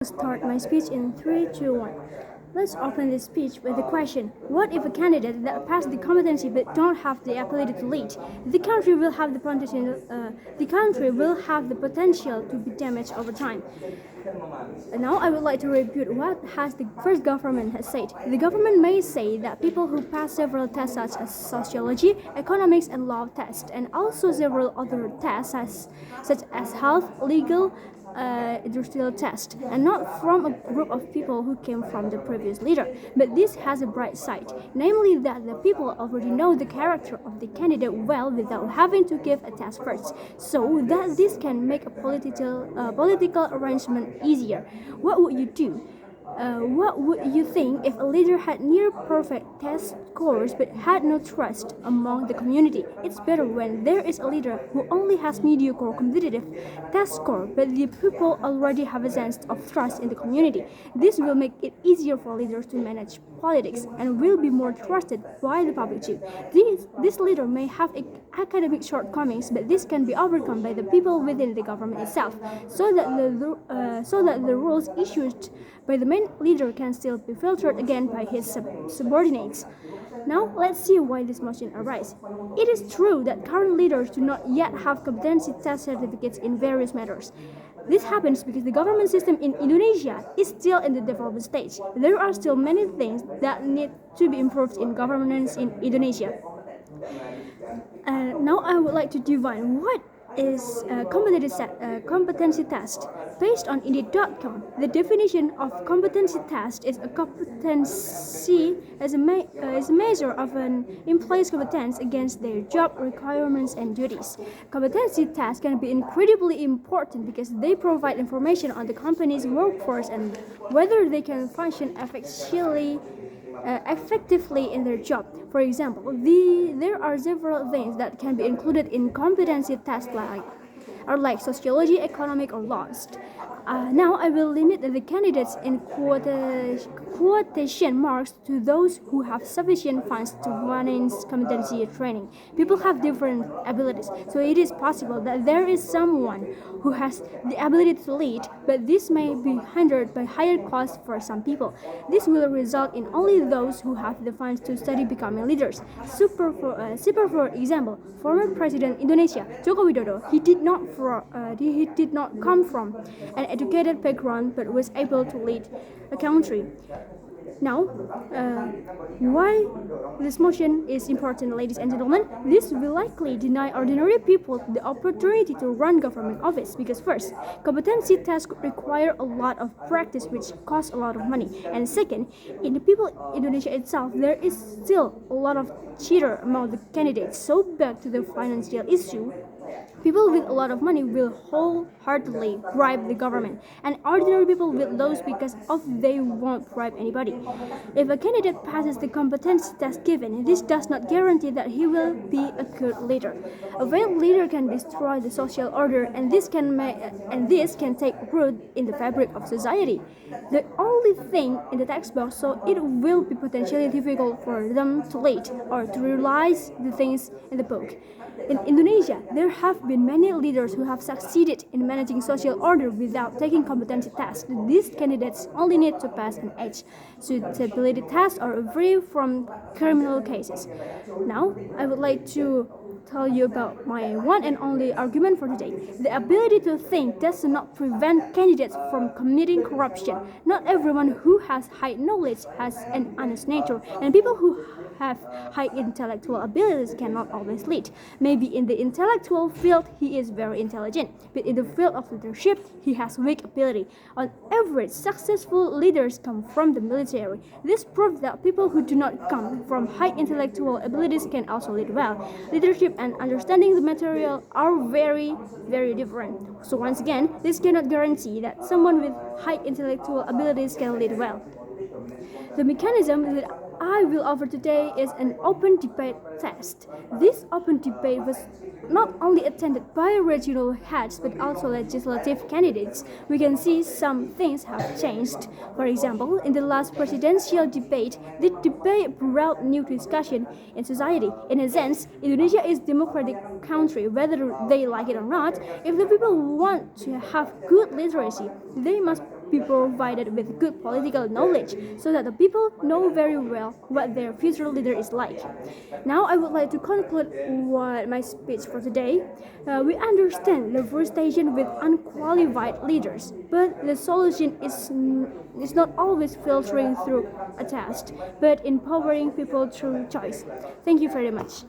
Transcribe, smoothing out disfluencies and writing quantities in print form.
Start my speech in 3, 2, 1. Let's open this speech with the question: what if a candidate that passed the competency but don't have the ability to lead? The country will have the potential to be damaged over time. And now I would like to repeat what has the first government has said. The government may say that people who pass several tests such as sociology, economics, and law tests, and also several other tests such as health, legal, industrial test, and not from a group of people who came from the previous leader. But this has a bright side, namely that the people already know the character of the candidate well without having to give a test first, so that this can make a political arrangement easier. What would you do? What would you think if a leader had near perfect test scores but had no trust among the community? It's better when there is a leader who only has mediocre competitive test score, but the people already have a sense of trust in the community. This will make it easier for leaders to manage politics and will be more trusted by the public too. This leader may have academic shortcomings, but this can be overcome by the people within the government itself, so that the rules issued by the main leader can still be filtered again by his subordinates. Now, let's see why this motion arises. It is true that current leaders do not yet have competency test certificates in various matters. This happens because the government system in Indonesia is still in the development stage. There are still many things that need to be improved in governance in Indonesia. Now I would like to define what is a competency test. Based on Indeed.com, the definition of competency test is a competency as a measure of an employee's competence against their job requirements and duties. Competency tests can be incredibly important because they provide information on the company's workforce and whether they can function effectively in their job. For example, there are several things that can be included in competency tests like sociology, economic, or laws. Now I will limit the candidates in quotation marks to those who have sufficient funds to finance competency training. People have different abilities, so it is possible that there is someone who has the ability to lead, but this may be hindered by higher costs for some people. This will result in only those who have the funds to study becoming leaders. For example, former President Indonesia, Joko Widodo, he did not come from an educated background but was able to lead a country. Now, why this motion is important, ladies and gentlemen? This will likely deny ordinary people the opportunity to run government office because first, competency tests require a lot of practice which costs a lot of money. And second, in the people in Indonesia itself, there is still a lot of cheater among the candidates. So back to the financial issue, people with a lot of money will wholeheartedly bribe the government, and ordinary people will lose because they won't bribe anybody. If a candidate passes the competency test given, this does not guarantee that he will be a good leader. A failed leader can destroy the social order, and this can take root in the fabric of society. The only thing in the text box, so it will be potentially difficult for them to lead or to realize the things in the book. In Indonesia, there have been many leaders who have succeeded in managing social order without taking competency tests. These candidates only need to pass an age suitability test or free from criminal cases. Now, I would like to tell you about my one and only argument for today. The ability to think does not prevent candidates from committing corruption. Not everyone who has high knowledge has an honest nature, and people who have high intellectual abilities cannot always lead. Maybe in the intellectual field he is very intelligent, but in the field of leadership he has weak ability. On average, successful leaders come from the military. This proves that people who do not come from high intellectual abilities can also lead well. Leadership and understanding the material are very, very different. So once again, this cannot guarantee that someone with high intellectual abilities can lead well. The mechanism that I will offer today is an open debate test. This open debate was not only attended by regional heads but also legislative candidates. We can see some things have changed. For example, in the last presidential debate, the debate brought new discussion in society. In a sense, Indonesia is a democratic country, whether they like it or not. If the people want to have good literacy, they must be provided with good political knowledge so that the people know very well what their future leader is like. Now I would like to conclude my speech for today. We understand deforestation with unqualified leaders, but the solution is not always filtering through a test, but empowering people through choice. Thank you very much.